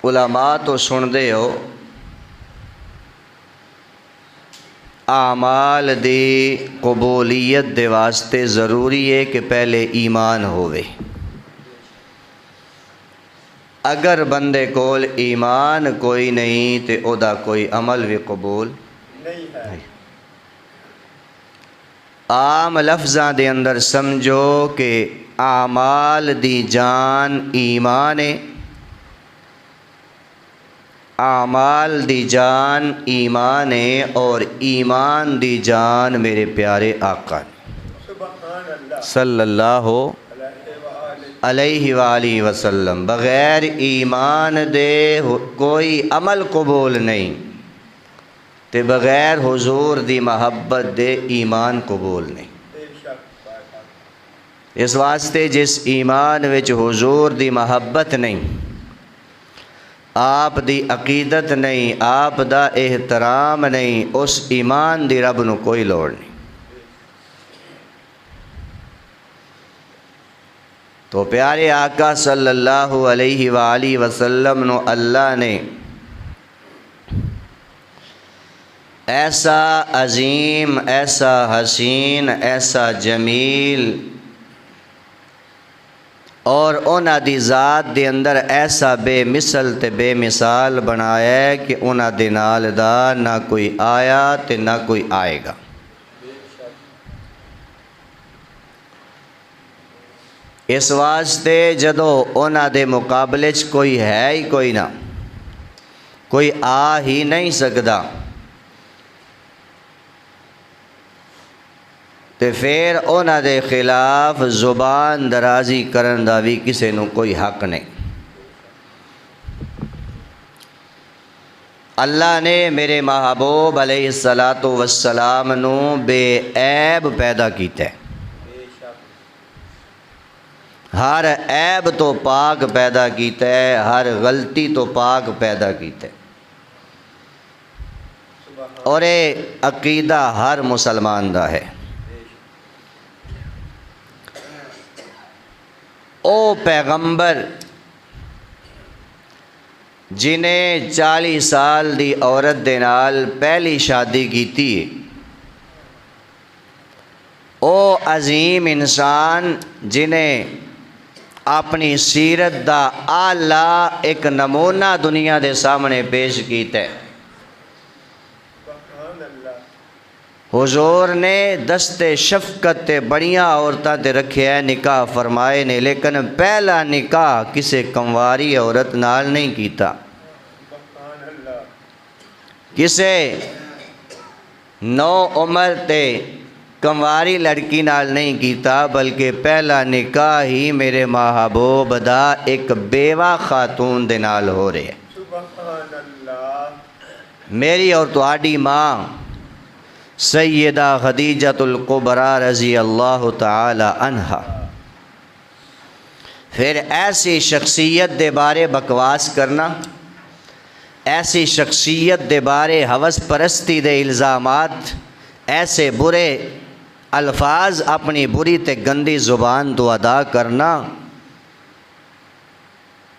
علماء تو سن دے ہو اعمال دی قبولیت دے واسطے ضروری ہے کہ پہلے ایمان ہوئے۔ اگر بندے کول ایمان کوئی نہیں تے او دا کوئی عمل بھی قبول نہیں ہے۔ عام لفظاں دے اندر سمجھو کہ اعمال دی جان ایمان ہے، اعمال دی جان ایمان ہے، اور ایمان دی جان میرے پیارے آقا صلی اللہ علیہ وآلہ وسلم۔ بغیر ایمان دے کوئی عمل قبول نہیں، تے بغیر حضور دی محبت دے ایمان قبول نہیں۔ اس واسطے جس ایمان وچ حضور دی محبت نہیں، آپ دی عقیدت نہیں، آپ دا احترام نہیں، اس ایمان دی رب نو کوئی لوڑ نہیں۔ تو پیارے آقا صلی اللہ علیہ وآلہ وسلم نو اللہ نے ایسا عظیم، ایسا حسین، ایسا جمیل اور انہاں دی ذات دے اندر ایسا بے مثل تے بے مثال بنایا ہے کہ انہاں دے نال دا نہ کوئی آیا تے نہ کوئی آئے گا۔ اس واسطے جدو انہاں دے مقابلے چ کوئی ہے ہی کوئی نہ، کوئی آ ہی نہیں سکدا، تے پھر انہاں دے خلاف زبان درازی کرن دا بھی کسے نو کوئی حق نہیں۔ اللہ نے میرے محبوب علیہ السلام نو بے عیب پیدا کیتا ہے، ہر عیب تو پاک پیدا کیتا ہے، ہر غلطی تو پاک پیدا کیتا ہے، اور یہ عقیدہ ہر مسلمان دا ہے۔ او پیغمبر جنہیں 40 سال دی عورت دے نال پہلی شادی کیتی ہے، او عظیم انسان جنہیں اپنی سیرت دا اعلیٰ ایک نمونہ دنیا دے سامنے پیش کیتا ہے۔ حضور نے دستے شفقت تے بڑیاں عورتاں تے رکھے ہے، نکاح فرمائے نے، لیکن پہلا نکاح کسے کنواری عورت نال نہیں کیتا، کسے نو عمر تے کنواری لڑکی نال نہیں کیتا، بلکہ پہلا نکاح ہی میرے محبوب دا ایک بیوہ خاتون دے نال ہو رہے ہیں۔ میری اور تہاڈی ماں سیدہ خدیجۃ الکبریٰ رضی اللہ تعالی عنہا۔ پھر ایسی شخصیت دے بارے بکواس کرنا، ایسی شخصیت دے بارے ہوس پرستی دے الزامات، ایسے برے الفاظ اپنی بری تے گندی زبان تو ادا کرنا،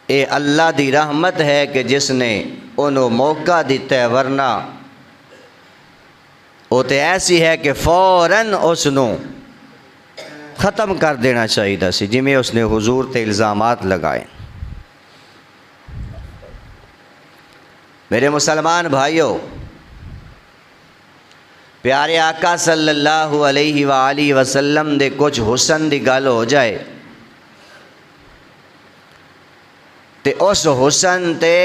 اے اللہ دی رحمت ہے کہ جس نے انہوں موقع دیتا ہے، ورنہ وہ تو ایسی ہے کہ فوراً اس نو ختم کر دینا چاہیے سی، جی میں اس نے حضور تے الزامات لگائے۔ میرے مسلمان بھائیوں، پیارے آقا صلی اللہ علیہ وآلہ وسلم دے کچھ حسن دی گل ہو جائے تے اس حسن تے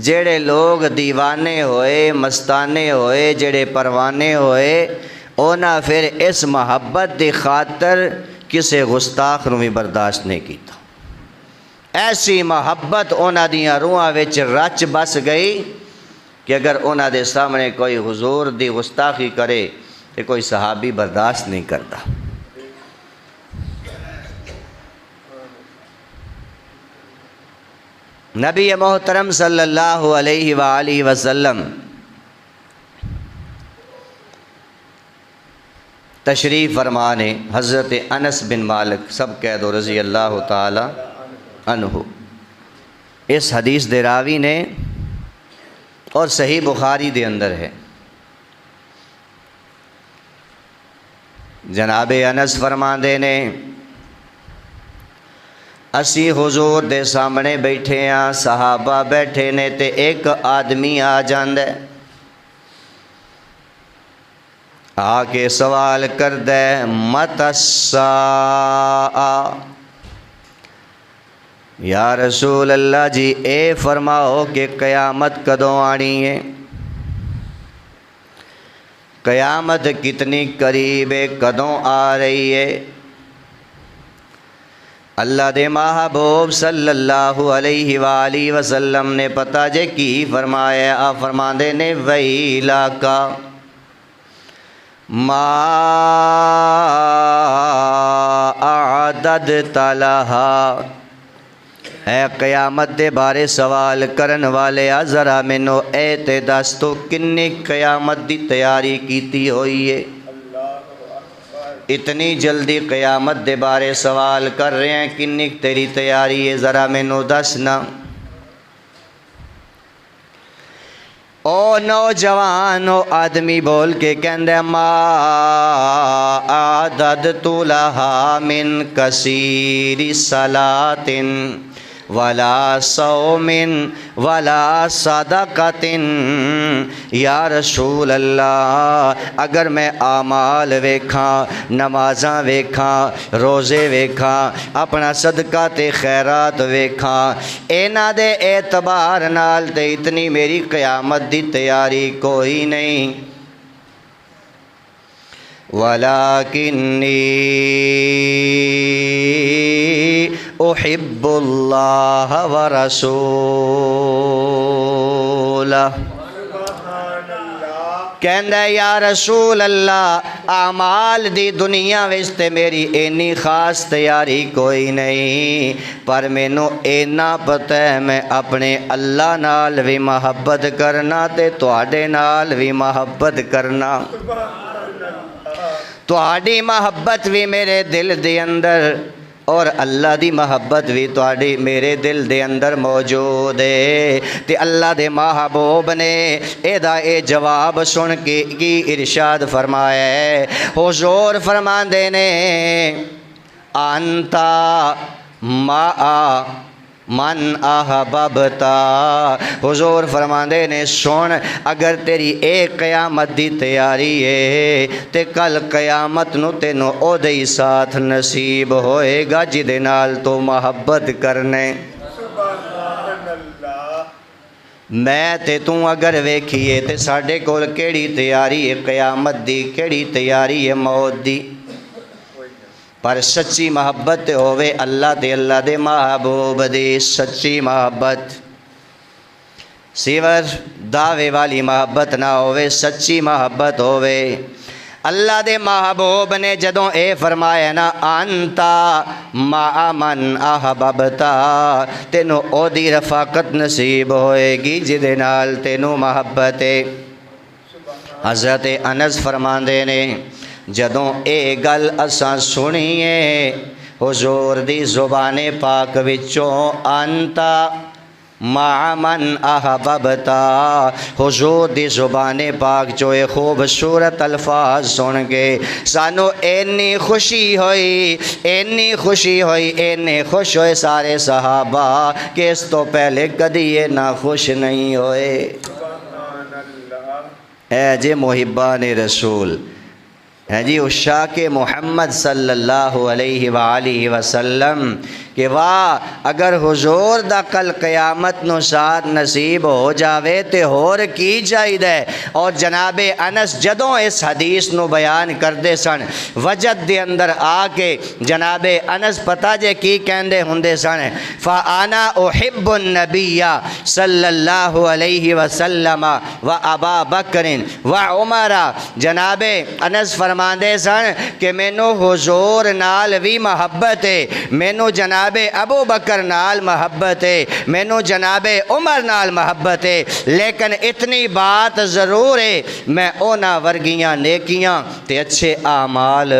جڑے لوگ دیوانے ہوئے، مستانے ہوئے، جڑے پروانے ہوئے، اونا پھر اس محبت دی خاطر کسے گستاخ نو بھی برداشت نہیں کیتا۔ ایسی محبت اونا دیاں روحاں وچ رچ بس گئی کہ اگر اونا دے سامنے کوئی حضور دی گستاخی کرے تو کوئی صحابی برداشت نہیں کرتا۔ نبی محترم صلی اللہ علیہ وآلہ وسلم تشریف فرمانے، حضرت انس بن مالک سب کہہ دو رضی اللہ تعالی عنہ، اس حدیث دے راوی نے اور صحیح بخاری دے اندر ہے۔ جناب انس فرماندے نے اسی حضور دے سامنے بیٹھے ہاں، صحابہ بیٹھے نے تے ایک آدمی آ جاندے، آ کے سوال کردے مت الساعہ، یا رسول اللہ جی اے فرماؤ کہ قیامت کدوں آنی ہے، قیامت کتنی قریب ہے، کدوں آ رہی ہے؟ اللہ دے محبوب صلی اللہ علیہ وآلہ وسلم نے پتہ جے کی فرمایا، آپ فرماندے نے ویلاکا ما اعددت لہا، اے قیامت دے بارے سوال کرن والے ذرا مینوں اے تے دس تو کنی قیامت دی تیاری کیتی ہوئی ہے؟ اتنی جلدی قیامت دے بارے سوال کر رہے ہیں، کنی تیری تیاری ہے ذرا مینوں دسنا۔ او نوجوان او آدمی بول کے کہندے ما اعددت لہا من کثیر صلاۃ ولا صوم ولا صدقۃ، یا رسول اللہ اگر میں اعمال ویکھاں، نمازاں ویکھاں، روزے ویکھاں، اپنا صدقہ تے خیرات ویکھاں، انہاں دے اعتبار نال تے اتنی میری قیامت دی تیاری کوئی نہیں، وَلَكِنِّي احب اللہ ورسولہ، کہندہ یا رسول اللہ اعمال دی دنیا وچ تے میری اینی خاص تیاری کوئی نہیں، پر مینوں اینا پتہ ہے میں اپنے اللہ نال بھی محبت کرنا تے تواڈے نال بھی محبت کرنا، تواڈی محبت بھی میرے دل دے اندر اور اللہ دی محبت بھی تواڈی میرے دل دے اندر موجود ہے۔ تے اللہ دے محبوب نے اے جواب سن کے کی ارشاد فرمایا ہے، حضور فرماندے نے انتا ما من احببتا، حضور فرماندے نے سن اگر تیری اے قیامت دی تیاری ہے تے کل قیامت نو تینوں او دے ساتھ نصیب ہوئے گا جدے نال تو محبت کرنے۔ میں تے توں اگر ویکھیے تے ساڈے کول کیڑی تیاری ہے قیامت دی، کیڑی تیاری ہے موت دی، پر سچی محبت ہوئے اللہ دے اللہ دے محبوب دی سچی محبت، سیور دعوے والی محبت نہ ہوئے، سچی محبت ہوئے۔ اللہ دے محبوب نے جدوں اے فرمایا نا انتا مع من احببتا، تینوں او دی رفاقت نصیب ہوئے گی جدے نال تینوں محبت ہے۔ حضرت انس فرماندے نے جدوں اے گل اساں سنیے حضور دی زبان پاک وچوں انتا مع من احببتا، حضور دی زبان پاک جو اے خوبصورت الفاظ سن کے سانو اینی خوشی ہوئی، اینی خوشی ہوئی، اینے خوش ہوئے سارے صحابہ کہ اس تو پہلے کدی یہ نہ خوش نہیں ہوئے۔ اے جے محبان رسول، ہے جی عشاق محمد صلی اللہ علیہ وآلہ وسلم کہ واہ اگر حضور دا کل قیامت نو ساتھ نصیب ہو جاوے تے ہور کی چاہیے۔ اور جناب انس جدوں اس حدیث نو بیان کردے سن وجد دے اندر آ کے جناب انس پتہ جے کی کہندے ہوندے سن، فَأَنَا أُحِبُّ النَّبِيَّ صلی اللہ علیہ وسلم وَأَبَا بَكْرٍ وَعُمَرَ، جناب انس فرماندے سن کہ مینوں حضور نال بھی محبت ہے، مینوں جناب ابو بکر نال محبت ہے، مینوں جناب عمر نال محبت ہے، لیکن اتنی بات ضرور ہے میں اونا ورگیاں نیکیاں تے اچھے اعمال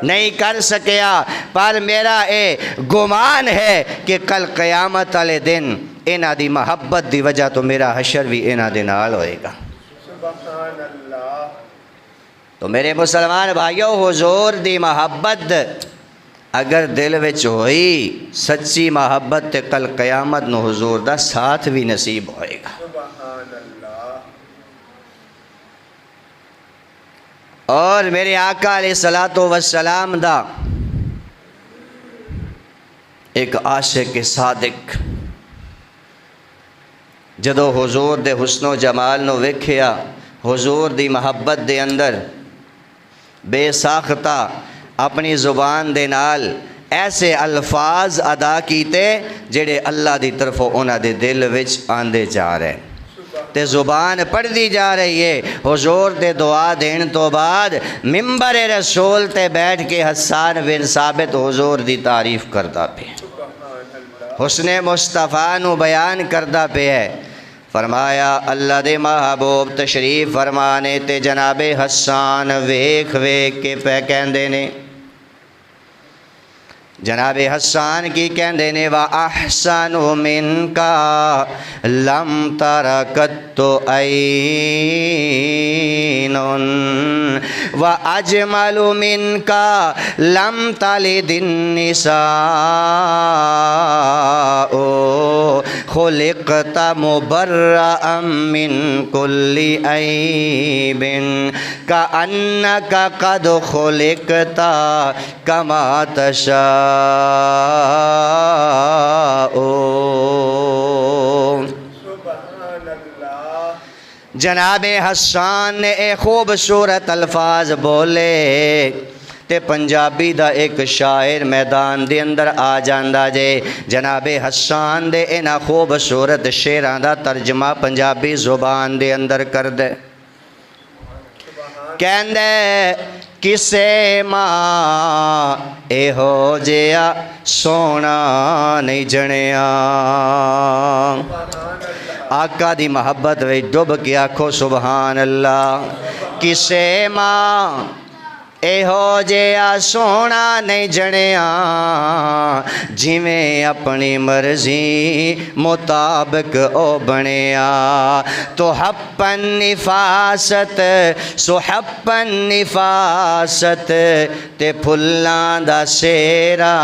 نہیں کر سکیا، پر میرا اے گمان ہے کہ کل قیامت والے دن انہاں دی محبت دی وجہ تو میرا حشر بھی انہاں دے نال ہوئے گا۔ سبحان اللہ۔ تو میرے مسلمان بھائیو، حضور دی محبت اگر دل وچ ہوئی سچی محبت تے کل قیامت نو حضور دا ساتھ بھی نصیب ہوئے گا۔ سبحان اللہ۔ اور میرے آقا علیہ السلام دا ایک عاشق صادق جدو حضور دے حسن و جمال نو ویکھیا، حضور دی محبت دے اندر بے ساختہ اپنی زبان دے نال ایسے الفاظ ادا کیتے جڑے اللہ دی طرفوں انہاں دے دل وچ آندے جا رہے، تے زبان پڑھ دی جا رہی ہے۔ حضور دے دعا دین تو بعد ممبر رسول تے بیٹھ کے حسان بن ثابت حضور دی تعریف کردا پہ، حسن مصطفیٰ نو بیان کردا پہ ہے۔ فرمایا اللہ دے محبوب تشریف فرمانے تے جناب حسان ویکھ ویکھ کے پہ کہندے نے، جناب حسان کی کہندے نے وَأَحْسَنُ مِنْكَ لَمْ تَرَكَتُ عَيْنٌ وَأَجْمَلُ مِنْكَ لَمْ تَلِدِ النِّسَاءُ خُلِقْتَ مُبَرَّأً مِّن كُلِّ عَيْبٍ كَأَنَّكَ قَدْ خُلِقْتَ كَمَا تَشَاءُ۔ سبحان اللہ۔ جناب حسان نے ایک خوبصورت الفاظ بولے تے پنجابی دا ایک شاعر میدان دے اندر آ جاندا جے۔ جناب حسان دے انہاں خوبصورت شعراں دا ترجمہ پنجابی زبان دے اندر کر دے، کہندے کسے ماں اے ہو جیا سونا نہیں جنیا۔ آقا دی محبت وچ ڈب کے آکھو سبحان اللہ۔ کسے ماں اے ہو جیا سونا نہیں جنیا، جویں اپنی مرضی مطابق او بنیا۔ تو حپن نفاست سحپن نفاست تے پھلاں دا سیرا،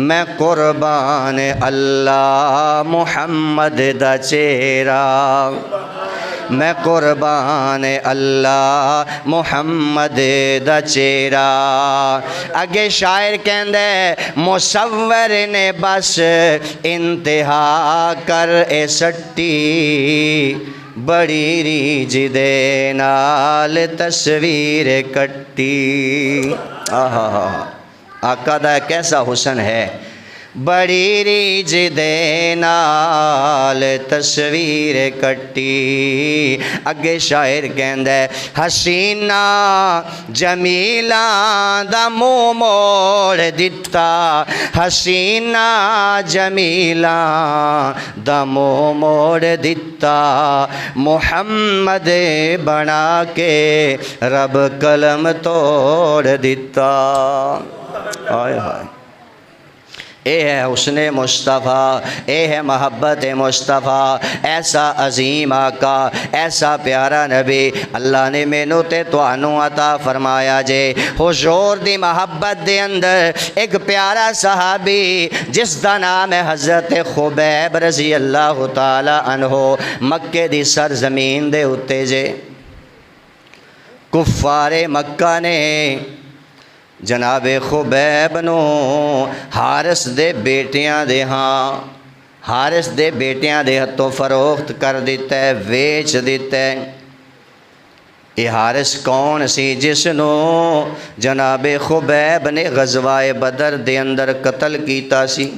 میں قربان اللہ محمد دا چہرہ، میں قربان اللہ محمد دا چہرہ۔ اگے شاعر کہندے مصور نے بس انتہا کر اے سٹی، بڑی ریج دے نال تصویر کٹی۔ آقا دا کیسا حسن ہے، بڑی ریج دے نال تصویر کٹی۔ اگے شاعر کہندے حسینہ جمیلاں دا منہ موڑ دتا، حسینہ جمیلاں دا منہ موڑ دتا، محمد بنا کے رب قلم توڑ دتا۔ آئے ہائے، اے ہے حسن مصطفیٰ، اے ہے محبت مصطفیٰ، ایسا عظیم آقا، ایسا پیارا نبی اللہ نے مینوں تے تانوں عطا فرمایا جے۔ حضور دی محبت دے اندر ایک پیارا صحابی جس دا نام ہے حضرت خبیب رضی اللہ تعالی عنہ، مکے دی سرزمین دے اتے جے۔ کفار مکہ نے جناب خبیب نو حارث دے بیٹیاں دے حارث دے بیٹیاں دے ہتھوں فروخت کر دیتا ہے، ویچ دیتا ہے۔ یہ حارث کون سی جس نو جناب خبیب نے غزوہ بدر دے اندر قتل کیتا سی؟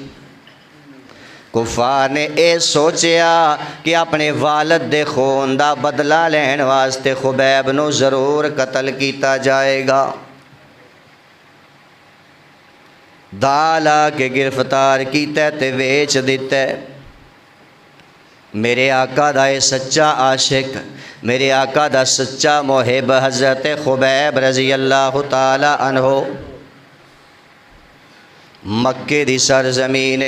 کفار نے اے سوچیا کہ اپنے والد دے خون دا بدلہ لین واسطے خبیب نو ضرور قتل کیتا جائے گا۔ دالا کے گرفتار کیتا تے ویچ دیتا ہے۔ میرے آقا دا اے سچا عاشق، میرے آقا دا سچا محب حضرت خبیب رضی اللہ تعالی عنہ مکے دی سرزمین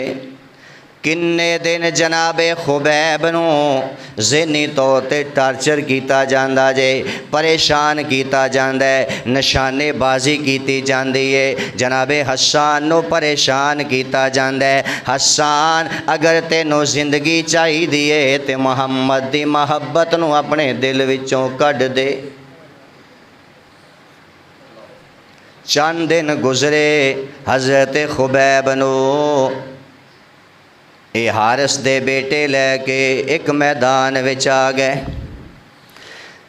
کنے دن جناب خبیب نو ذہنی طور تے ٹارچر کیتا جاندا جے، پریشان کیتا جاندا ہے، نشانے بازی کیتی جاندی ہے، جناب حسان نو پریشان کیتا جاندا ہے۔ حسان اگر تینوں زندگی چاہی دیے تے محمد دی محبت نو اپنے دل وچوں کڈ دے۔ چند دن گزرے، حضرت خبیب نو اے حارث دے بیٹے لے کے ایک میدان وچ آ گئے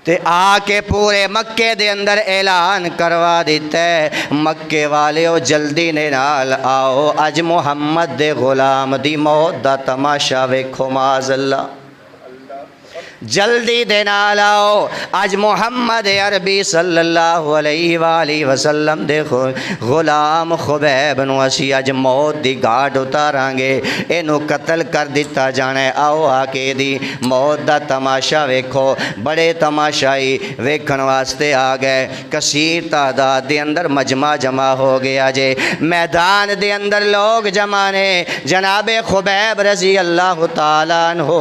تے آ کے پورے مکے دے اندر اعلان کروا دیتا ہے، مکے والیو جلدی نے نال آؤ، اج محمد دے غلام دی موت دا تماشا ویکھو معاذ اللہ، جلدی دے نال آؤ، اج محمد عربی صلی اللہ علیہ وآلہ وسلم دے غلام خبیب نو اسی اج موت دی گھاٹ اتاراں گے، اینو قتل کر دیتا جانا ہے، آؤ آ کے دی موت دا تماشا ویکھو۔ بڑے تماشائی ویکھن واسطے آ گئے، کثیر تعداد دے اندر مجمع جمع ہو گیا جے، میدان دے اندر لوگ جمع نے، جناب خبیب رضی اللہ تعالیٰ عنہ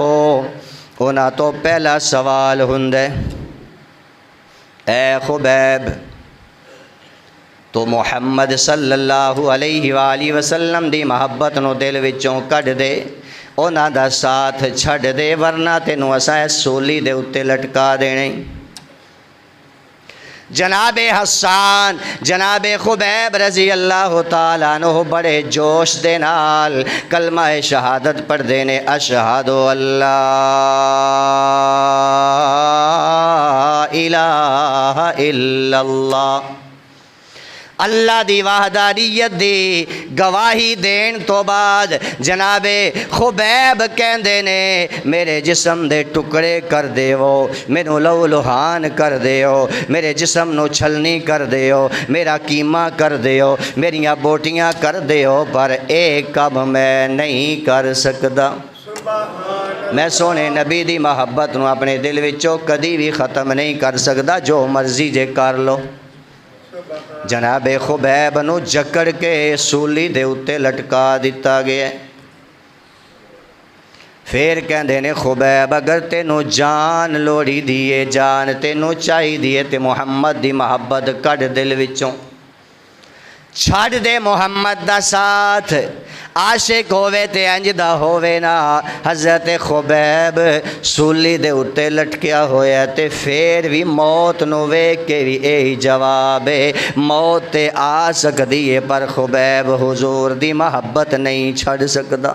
اونا تو پہلا سوال ہندے، اے خبیب تو محمد صلی اللہ علیہ وآلہ وسلم دی محبت نو دل وچوں کڈ دے، اونا دا ساتھ چھڑ دے، ورنہ تینوں اساں سولی دے اتے لٹکا دینے۔ جناب حسان جناب خبیب رضی اللہ تعالیٰ عنہ بڑے جوش دے نال کلمہ شہادت پڑھ دینے، اشہد اللہ الہ الا اللہ، اللہ دی وحدانیت دی گواہی دین تو بعد جناب خبیب کہندے نے میرے جسم دے ٹکڑے کر دیو، مینوں لو لوہان کر دیو، میرے جسم نو چھلنی کر دیو، میرا کیمہ کر دیو، میریاں بوٹیاں کر دیو، پر ایک کم میں نہیں کر سکدا۔ میں سونے نبی دی محبت نو اپنے دل وچوں کدی بھی ختم نہیں کر سکدا، جو مرضی جے کر لو۔ جناب خبیب نو جکڑ کے سولی دے اتے لٹکا دیتا گیا۔ پھر کہندے نے خبیب اگر تینوں جان لوڑی دیے، جان تینوں چاہی دیے تے محمد دی محبت کڈ دل وچوں، چھڑ دے محمد دا ساتھ، عاشق ہووے تے انج دا ہووے نا۔ حضرت خبیب سولی دے اتے لٹکیا ہویا تے پھر بھی موت نو ویکھ کے بھی یہی جواب ہے، موت تے آ سکدی ہے پر خبیب حضور دی محبت نہیں چھڑ سکدا۔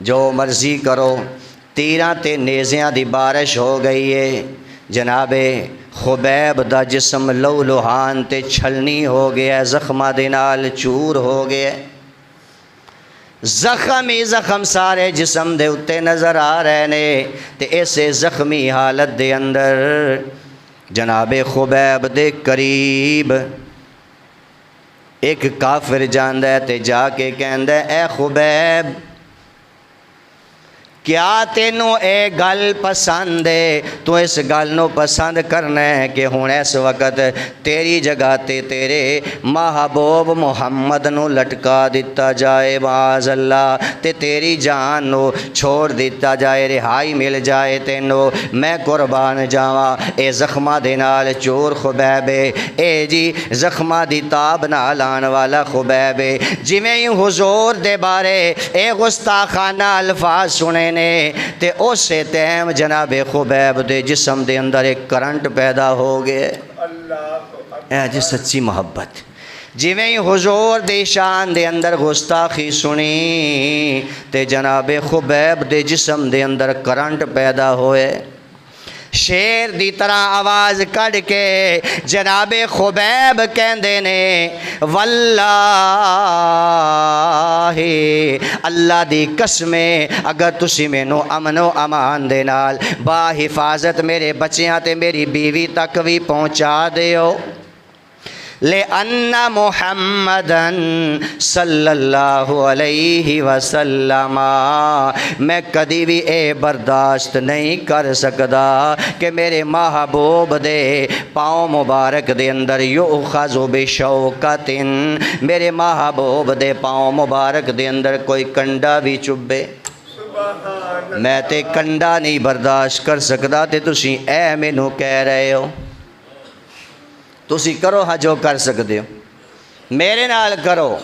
جو مرضی کرو، تیراں تے نیزیاں دی بارش ہو گئی ہے، جناب خبیب دا جسم لو لوہان تے چھلنی ہو گیا، زخمہ دے نال چور ہو گیا، زخم ہی زخم سارے جسم دے اتے نظر آ رہے نے، تے ایسے زخمی حالت دے اندر جناب خبیب دے قریب ایک کافر جاندہ ہے تے جا کے کہندہ ہے اے خبیب کیا تینوں اے گل پسند ہے؟ تو اس گل نو پسند کرنا ہے کہ ہون اس وقت تیری جگہ تے تیرے محبوب محمد نو لٹکا دیتا جائے معاذ اللہ، تے تیری جان نو چھوڑ دیتا جائے، رہائی مل جائے تینوں، میں قربان جاواں۔ اے زخمہ دے نال چور خبیب ہے، اے جی زخمہ دی تاب نال آن والا خبیب ہے، جویں ہی حضور دے بارے اے گستاخانہ الفاظ سنے تے اسے ٹائم جناب خبیب دے جسم دے اندر ایک کرنٹ پیدا ہو گئے۔ اے جی سچی محبت، جویں ہی حضور دی شان دے اندر گستاخی سنی تے جناب خبیب دے جسم دے اندر کرنٹ پیدا ہوئے، شیر دی طرح آواز کڑ کے جناب خبیب کہندے نے واللہ اللہ دی قسمیں اگر تسی مینوں امن و امان دے نال با حفاظت میرے بچیاں تے میری بیوی تک بھی پہنچا دیو، لِأَنَّ مُحَمَّدًا صلی اللہ علیہ وسلم، میں کدی بھی اے برداشت نہیں کر سکدا کہ میرے محبوب دے پاؤں مبارک دے اندر یؤخذ بشوکۃ، میرے محبوب دے پاؤں مبارک دے اندر کوئی کنڈا بھی چبے، سبحان میں تے کنڈا نہیں برداشت کر سکدا تے تسی اے مینوں کہہ رہے ہو۔ تسی کرو ہاں جو کر سکتے ہو، میرے نال کرو،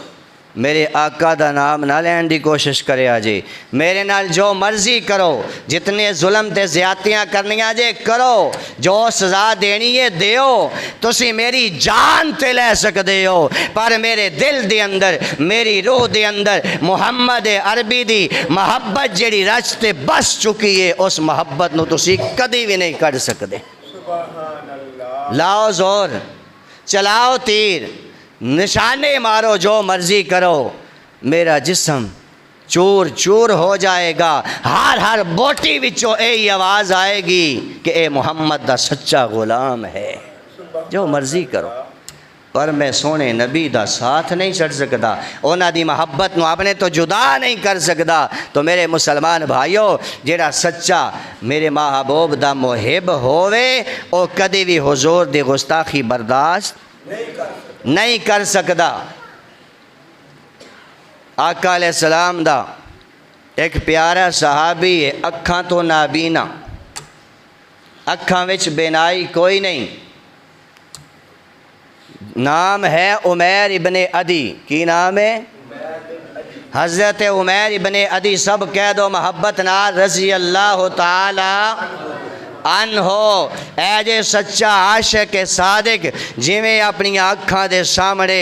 میرے آقا دا نام نہ لین دی کوشش کرے آجے، میرے نال جو مرضی کرو، جتنے ظلم تے زیادتیاں کرنیاں جے کرو، جو سزا دینی ہے دیو، تسی میری جان تے لے سکتے ہو، پر میرے دل دے اندر، میری روح دے اندر محمد عربی دی محبت جڑی رچ تے بس چکی ہے، اس محبت نو تسی کدی بھی نہیں کر سکتے۔ سبحان اللہ، لاؤ زور، چلاؤ تیر، نشانے مارو، جو مرضی کرو، میرا جسم چور چور ہو جائے گا، ہر بوٹی وچوں اے آواز آئے گی کہ اے محمد دا سچا غلام ہے، جو مرضی کرو، پر میں سونے نبی دا ساتھ نہیں چھڑ سکتا، اونا دی محبت نو اپنے تو جدا نہیں کر سکتا۔ تو میرے مسلمان بھائیو، جیڑا سچا میرے محبوب دا محب ہووے، او کدی بھی حضور دی گستاخی برداشت نہیں کر سکتا۔ آقا علیہ السلام دا ایک پیارا صحابی ہے، اکھاں تو نابینا، اکھاں وچ بینائی کوئی نہیں، نام ہے عمیر ابن عدی۔ کی نام ہے؟ حضرت عمیر ابن عدی، سب کہہ دو محبت نال رضی اللہ تعالی عنہ۔ اے جے سچا عاشق صادق، جویں اپنی آنکھاں دے سامنے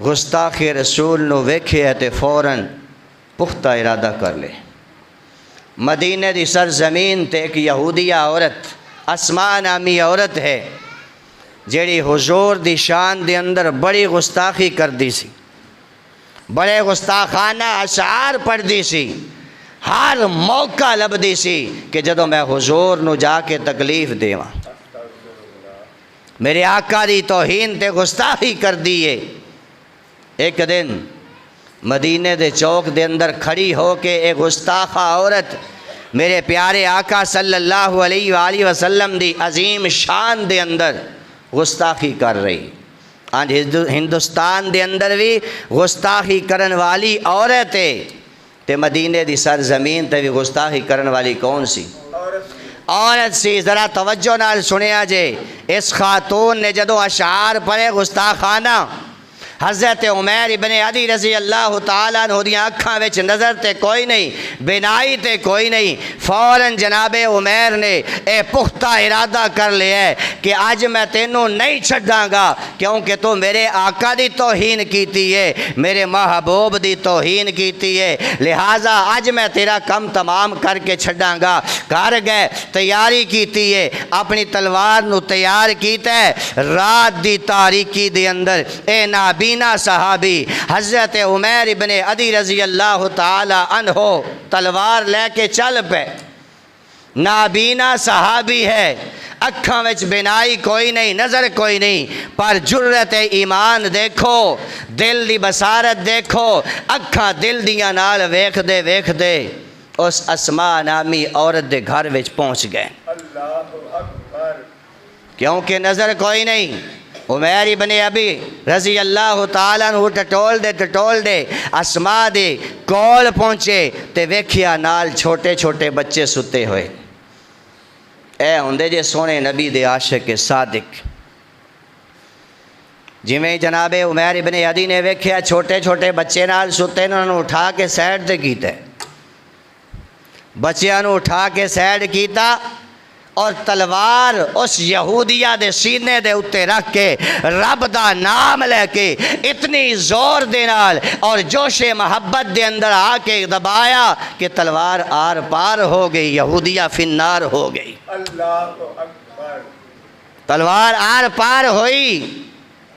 گستاخ رسول نو ویکھے تے فوراً پختہ ارادہ کر لے۔ مدینے دی سرزمین تے ایک یہودیہ عورت، اسماء نامی عورت ہے، جیڑی حضور دی شان دے اندر بڑی گستاخی کر دی سی، بڑے گستاخانہ اشعار پڑھ دی سی، ہر موقع لب دی سی کہ جدوں میں حضور نو جا کے تکلیف دیواں، میرے آقا دی توہین تے گستاخی کر دیئے۔ ایک دن مدینے دے چوک دے اندر کھڑی ہو کے ایک گستاخہ عورت میرے پیارے آقا صلی اللہ علیہ وآلہ وسلم دی عظیم شان دے اندر گستاخی کر رہی۔ آج ہندوستان دے اندر بھی گستاخی کرن والی عورت ہے، تے مدینے دی سرزمین تے بھی گستاخی کرن والی کون سی؟ عورت سی۔ ذرا توجہ نال سنیا جے، اس خاتون نے جدو اشعار پڑھے گستاخانہ، حضرت عمیر ابن عدی رضی اللہ تعالیٰ عنہ دیاں اکھاں وچ نظر تے کوئی نہیں، بینائی تے کوئی نہیں، فوراً جناب عمیر نے اے پختہ ارادہ کر لیا ہے کہ آج میں تینوں نہیں چھڑاں گا، کیونکہ تو میرے آقا دی توہین کیتی ہے، میرے محبوب دی توہین کیتی ہے، لہٰذا آج میں تیرا کم تمام کر کے چھڑاں گا۔ کر گئے، تیاری کیتی ہے، اپنی تلوار نو تیار کیتا ہے، رات دی تاریکی دے اندر اے نابینا صحابی حضرت عمیر ابن عدی رضی اللہ تعالی عنہ تلوار لے کے چل پے۔ نابینا صحابی ہے، اکھاں وچ بینائی کوئی نہیں، نظر کوئی نہیں، پر جرت ایمان دیکھو، دل دی بصارت دیکھو، اکھاں دل دیاں نال ویکھ دے اس اسماء نامی عورت دے گھر وچ پہنچ گئے، اللہ اکبر، کیونکہ نظر کوئی نہیں۔ عمیر ابن عدی رضی اللہ تعالیٰ عنہ ٹٹول دے اسماء دے کول پہنچے تے ویکھیا نال چھوٹے چھوٹے بچے ستے ہوئے۔ اے ہوندے جے سونے نبی دے عاشق صادق، جویں جناب عمیر ابن عدی نے ویکھیا چھوٹے چھوٹے بچے نال ستے، انہوں نے اٹھا کے سائڈ تے کیتا، بچیاں نو اٹھا کے سائڈ کیتا اور تلوار اس یہودیہ دے سینے دے اتے رکھ کے رب دا نام لے کے اتنی زور دے نال اور جوش محبت دے اندر آ کے دبایا کہ تلوار آر پار ہو گئی، یہودیہ فی النار ہو گئی۔ اللہ اکبر، تلوار آر پار ہوئی،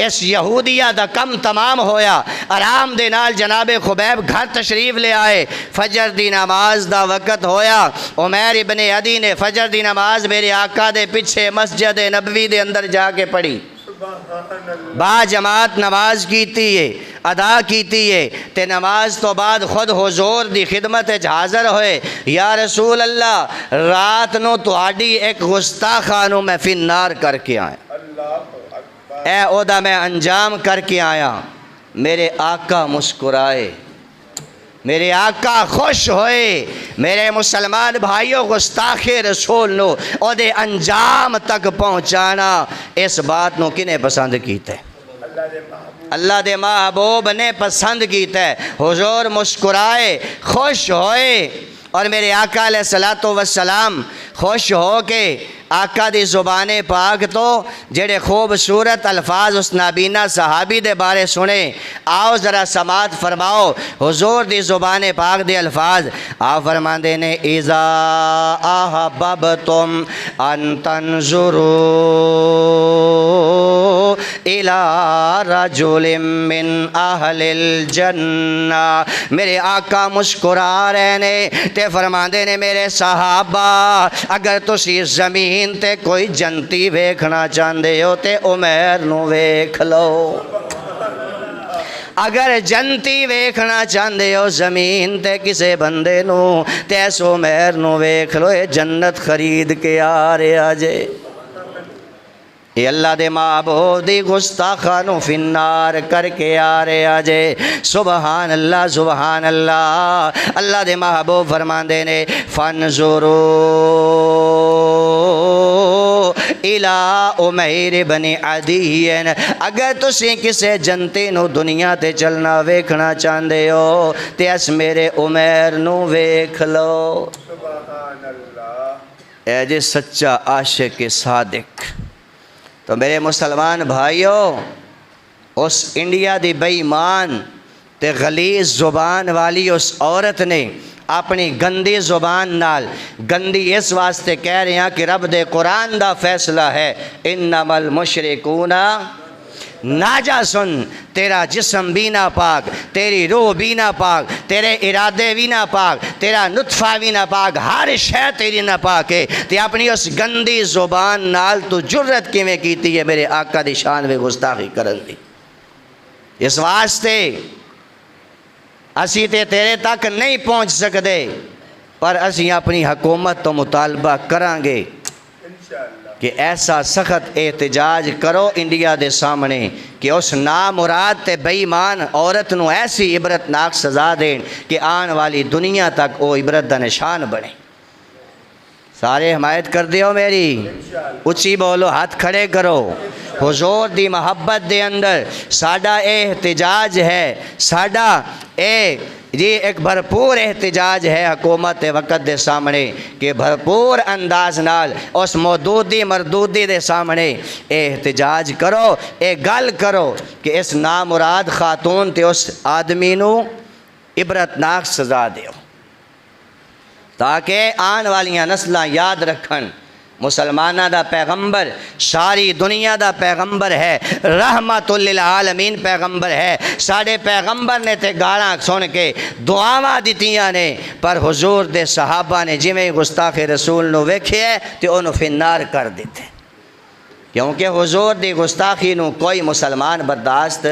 اس یہودیہ دا کم تمام ہویا، آرام دے نال جناب خبیب گھر تشریف لے آئے، فجر دی نماز دا وقت ہویا، عمیر ابن عدی نے فجر دی نماز میرے آقا دے پیچھے مسجد نبوی دے اندر جا کے پڑھی۔ سبحان اللہ با جماعت نماز کیتی ہے ادا کیتی ہے تے نماز تو بعد خود حضور دی خدمت حاضر ہوئے یا رسول اللہ رات نو تہاڈی ایک گستاخانو میں فی النار کر کے آیا اللہ اکبر اے اودا میں انجام کر کے آیا میرے آقا مسکرائے میرے آقا خوش ہوئے میرے مسلمان بھائیوں گستاخ رسول نو او دے انجام تک پہنچانا اس بات نو کنے پسند کیتا ہے اللہ دے محبوب اللہ دے محبوب نے پسند کیتا ہے حضور مسکرائے خوش ہوئے اور میرے آقا علیہ الصلوۃ والسلام خوش ہو کے آقا دی زبان پاک تو جڑے خوبصورت الفاظ اس نابینا صحابی دے بارے سنے آؤ ذرا سماعت فرماؤ حضور دی زبان پاک دے الفاظ آپ فرماندے نے اذا احببتم ان تنظروا الى رجل من اہل الجنہ میرے آقا مسکرا رہے نے تے فرماندے نے میرے صحابہ اگر تسی زمین تے کوئی جنتی ویکھنا چاہندے ہو تے عمیر نو ویکھ لو اگر جنتی ویکھنا چاہندے ہو زمین تے کسے بندے نو تے اس عمیر نو ویکھ لو اے جنت خرید کے آ رہا جے یہ اللہ دے معبود دی گستاخانو فی النار کر کے آ رہے آجے سبحان اللہ سبحان اللہ اللہ دے محبوب فرماندے نے فانظروا الى عمیر بن عدی اگر تسی کسے جنتی نو دنیا تے چلنا ویکھنا چاہندے ہو تے اس میرے عمیر نو ویکھ لو سبحان اللہ اے جے سچا عاشق صادق تو میرے مسلمان بھائیوں اس انڈیا دی بے ایمان تے غلیظ زبان والی اس عورت نے اپنی گندی زبان نال گندی اس واسطے کہہ رہے ہیں کہ رب دے قرآن دا فیصلہ ہے انما المشرکون ناجسن تیرا جسم بھی نہ پاک تیری روح بھی نہ پاک تیرے ارادے بھی نہ پاک تیرا نطفہ بھی نہ پاک ہر شے تیری نہ پاک ہے تے اپنی اس گندی زبان نال تو جرت کیویں کیتی ہے میرے آقا دی شان میں گستاخی کرن دی اس واسطے اسی تے تیرے تک نہیں پہنچ سکدے پر اسی اپنی حکومت تو مطالبہ کران گے انشاءاللہ کہ ایسا سخت احتجاج کرو انڈیا دے سامنے کہ اس نامراد تے بے ایمان عورت نو ایسی عبرتناک سزا دین کہ آن والی دنیا تک وہ عبرت دا نشان بنے سارے حمایت کر دیو میری اچھی بولو ہاتھ کھڑے کرو حضور دی محبت دے اندر ساڈا احتجاج ہے ساڈا ایک بھرپور احتجاج ہے حکومت وقت دے سامنے کہ بھرپور انداز نال اس مودودی مردودی دے سامنے احتجاج کرو گل کرو کہ اس نامراد خاتون تے اس آدمی نو عبرتناک سزا دیو تاکہ آن والیاں نسلاں یاد رکھن مسلمانہ دا پیغمبر ساری دنیا دا پیغمبر ہے رحمت للعالمین پیغمبر ہے ساڑے پیغمبر نے تے گالاں سن کے دعاواں دتیاں نے پر حضور دے صحابہ نے جویں گستاخ رسول نو ویکھے تے اونوں فی النار کر دیتے کیونکہ حضور دی گستاخی نو کوئی مسلمان برداشت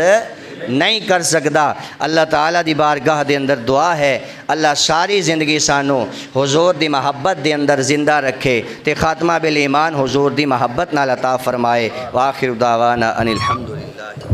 نہیں کر سکتا اللہ تعالیٰ دی بارگاہ دے اندر دعا ہے اللہ ساری زندگی سانو حضور دی محبت دے اندر زندہ رکھے تے خاتمہ بالایمان حضور دی محبت نال عطا فرمائے وآخر دعوانا ان الحمدللہ